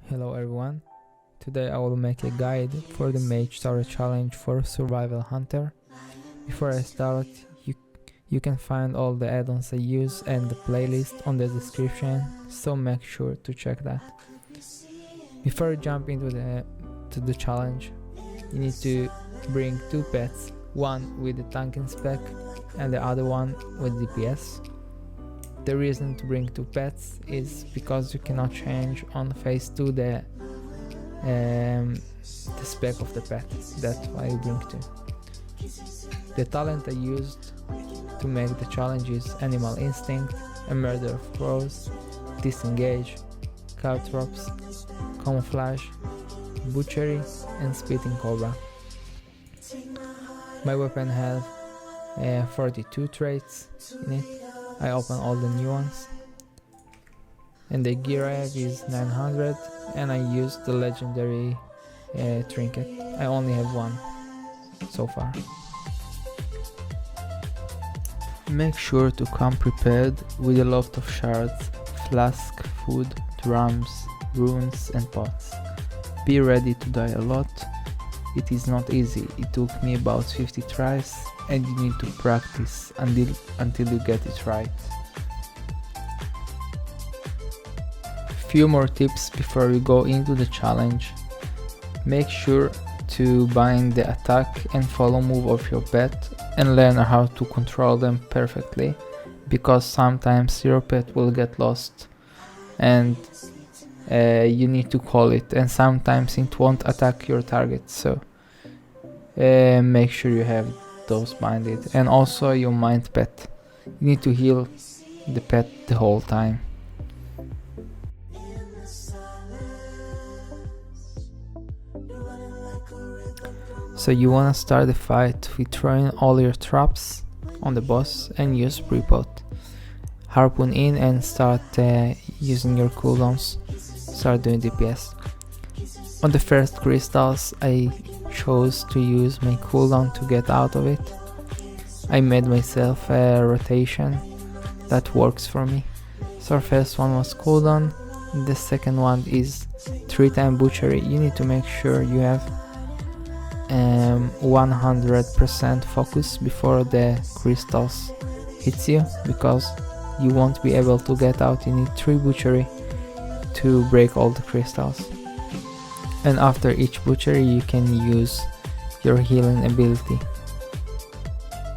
Hello everyone, today I will make a guide for the Mage Tower challenge for Survival Hunter. Before I start, you can find all the add-ons I use and the playlist on the description, so make sure to check that. Before you jump into the challenge, you need to bring two pets, one with the tanking spec and the other one with DPS. The reason to bring two pets is because you cannot change on phase 2 the spec of the pet. That's why I bring two. The talent I used to make the challenge is Animal Instinct, a Murder of Crows, Disengage, Caltrops, Camouflage, Butchery and Spitting Cobra. My weapon has 42 traits in it. I open all the new ones, and the gear I have is 900 and I use the legendary trinket. I only have one so far. Make sure to come prepared with a lot of shards, flask, food, drums, runes and pots. Be ready to die a lot. It is not easy, it took me about 50 tries and you need to practice until you get it right. Few more tips before you go into the challenge. Make sure to bind the attack and follow move of your pet and learn how to control them perfectly, because sometimes your pet will get lost and you need to call it, and sometimes it won't attack your target, so make sure you have those binded. And also your mind pet, you need to heal the pet the whole time. So you wanna start the fight with throwing all your traps on the boss and use pre-pot. Harpoon in and start using your cooldowns, start doing DPS. On the first crystals I chose to use my cooldown to get out of it. I made myself a rotation that works for me. So first one was cooldown, the second one is 3-time butchery. You need to make sure you have 100% focus before the crystals hits you, because you won't be able to get out. You need 3 butchery to break all the crystals, and after each butchery you can use your healing ability.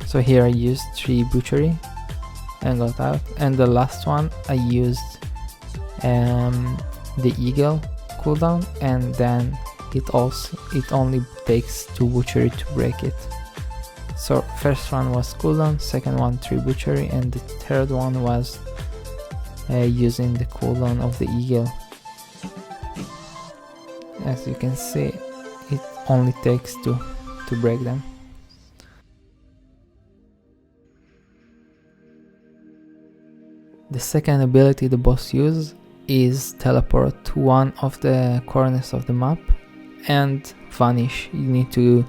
So here I used 3 butchery and got out, and the last one I used the eagle cooldown, and then it only takes 2 butchery to break it. So first one was cooldown, second one 3 butchery, and the third one was using the cooldown of the eagle. As you can see, it only takes 2 to break them. The second ability the boss uses is teleport to one of the corners of the map and vanish. You need to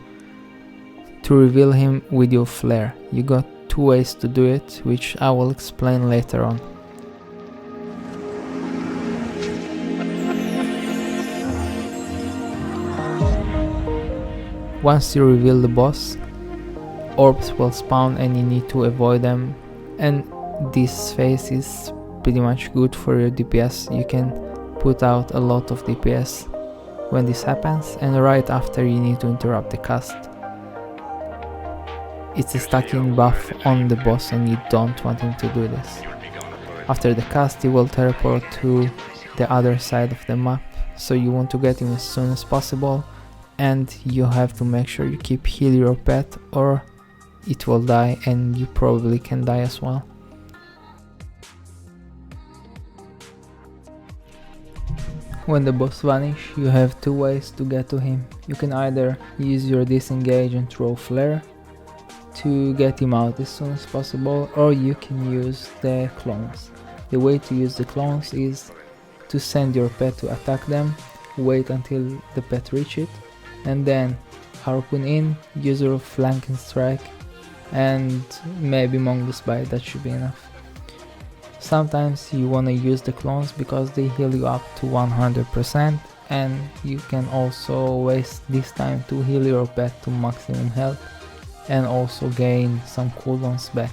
reveal him with your flare. You got 2 ways to do it, which I will explain later on. Once you reveal the boss, orbs will spawn and you need to avoid them, and this phase is pretty much good for your DPS. You can put out a lot of DPS when this happens, and right after you need to interrupt the cast. It's a stacking buff on the boss and you don't want him to do this. After the cast he will teleport to the other side of the map, so you want to get him as soon as possible, and you have to make sure you keep heal your pet or it will die, and you probably can die as well. When the boss vanish, you have 2 ways to get to him. You can either use your disengage and throw flare to get him out as soon as possible, or you can use the clones. The way to use the clones is to send your pet to attack them, wait until the pet reach it, and then harpoon in, use your flanking strike, and maybe Mongoose Bite. That should be enough. Sometimes you wanna use the clones because they heal you up to 100%, and you can also waste this time to heal your pet to maximum health and also gain some cooldowns back.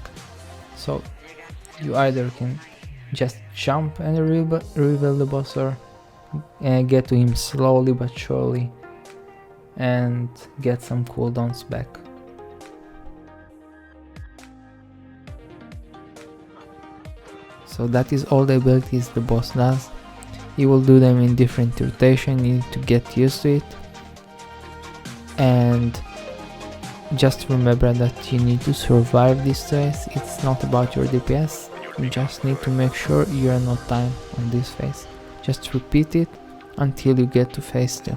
So you either can just jump and reveal the boss, or get to him slowly but surely and get some cooldowns back. So that is all the abilities the boss does. He will do them in different rotation, you need to get used to it. And just remember that you need to survive this phase. It's not about your DPS, you just need to make sure you are not timed on this phase. Just repeat it until you get to phase 2.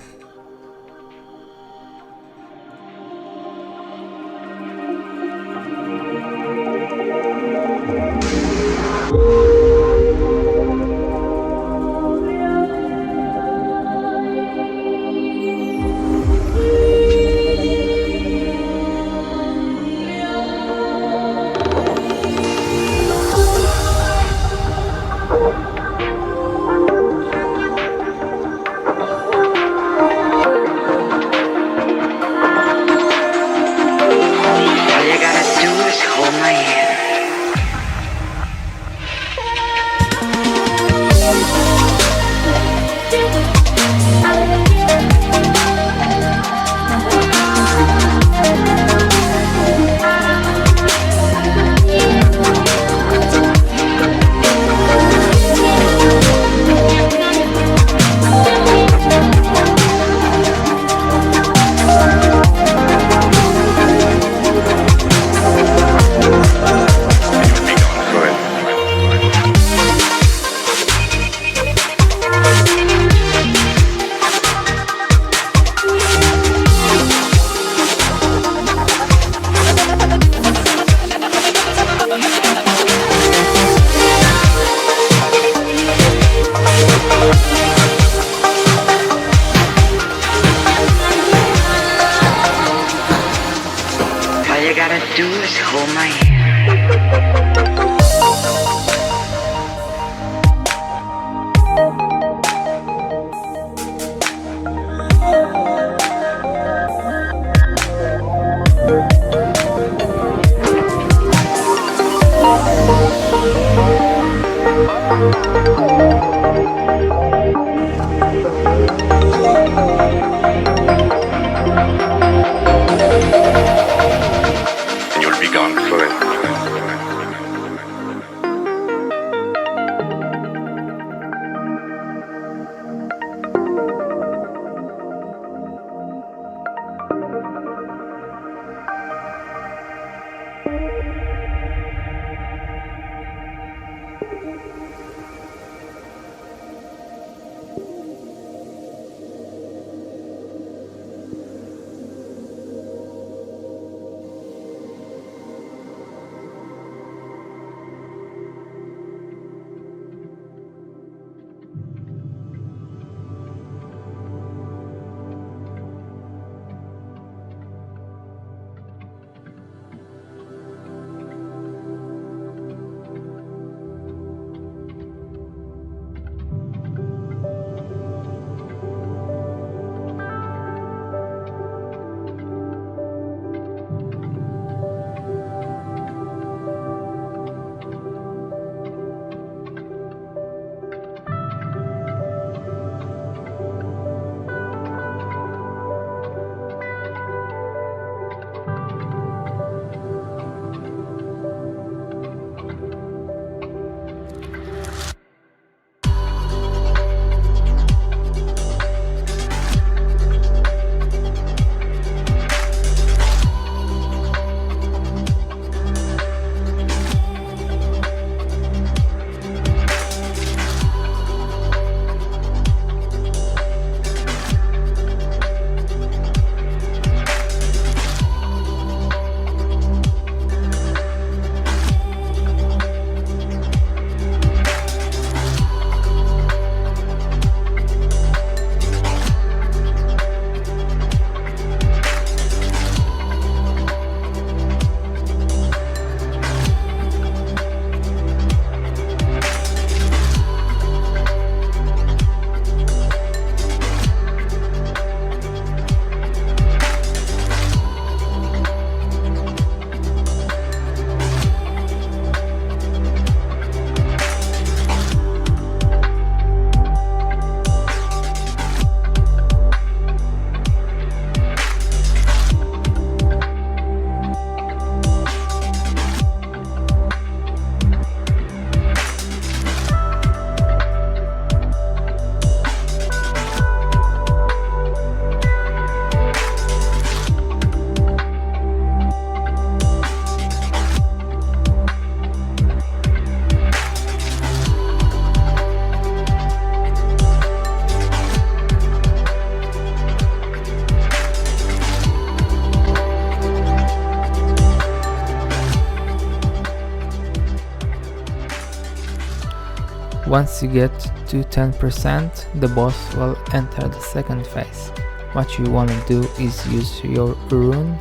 Once you get to 10%, the boss will enter the second phase. What you want to do is use your rune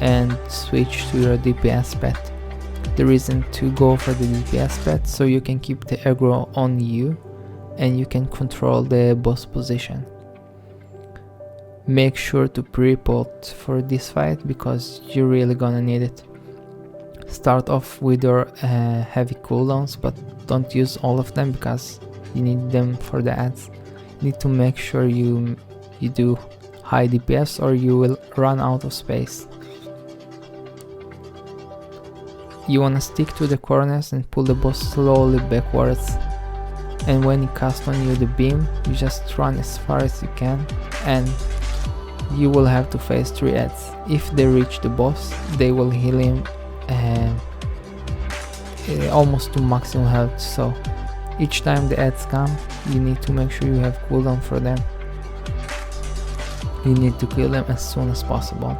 and switch to your DPS pet. The reason to go for the DPS pet, so you can keep the aggro on you and you can control the boss position. Make sure to pre-pot for this fight because you're really gonna need it. Start off with your heavy cooldowns, but don't use all of them because you need them for the ads. You need to make sure you do high DPS or you will run out of space. You wanna stick to the corners and pull the boss slowly backwards, and when he casts on you the beam, you just run as far as you can and you will have to face 3 ads. If they reach the boss, they will heal him almost to maximum health, so each time the ads come, you need to make sure you have cooldown for them. You need to kill them as soon as possible.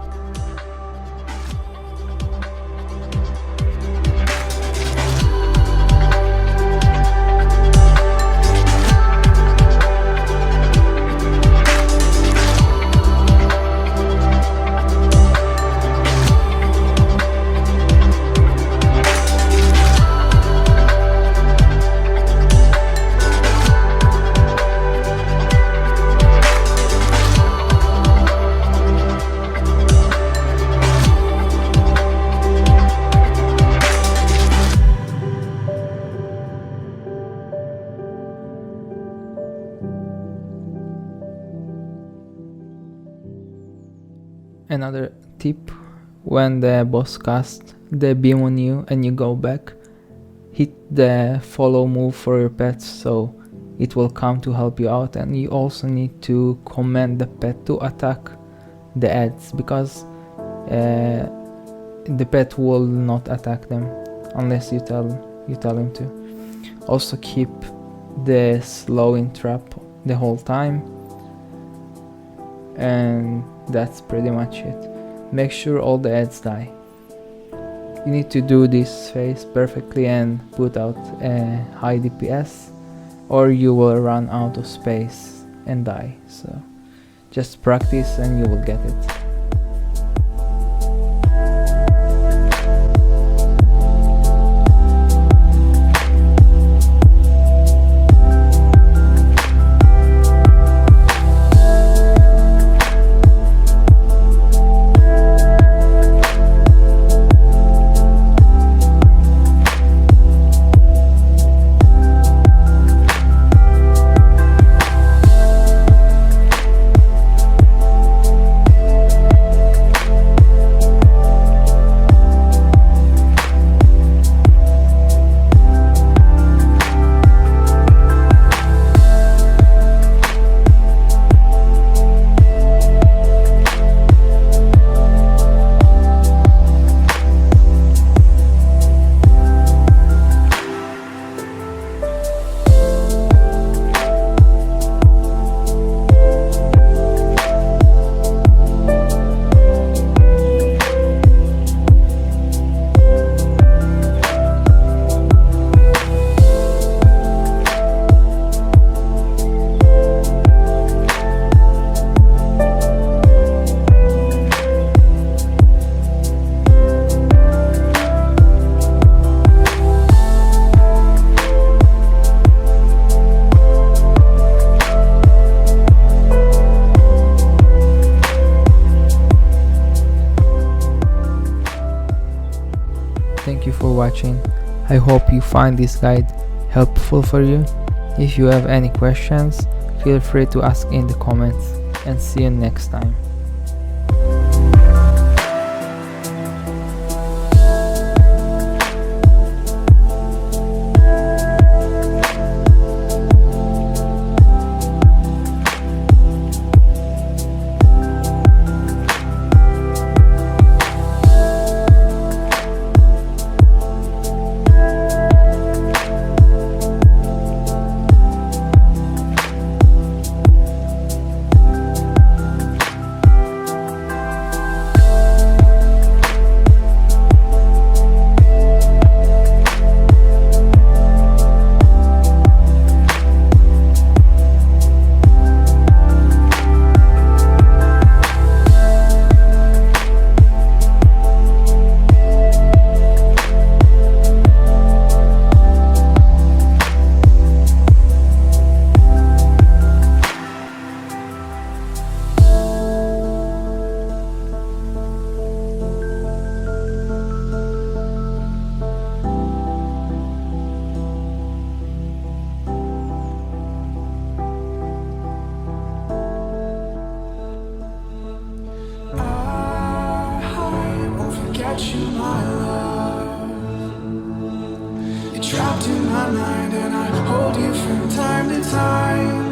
Another tip: when the boss casts the beam on you and you go back, hit the follow move for your pets so it will come to help you out, and you also need to command the pet to attack the ads because the pet will not attack them unless you tell him to. Also keep the slowing trap the whole time, and that's pretty much it. Make sure all the ads die. You need to do this phase perfectly and put out a high DPS or you will run out of space and die. So just practice and you will get it. Thank you for watching. I hope you find this guide helpful for you. If you have any questions, feel free to ask in the comments, and see you next time. my mind and I hold you from time to time.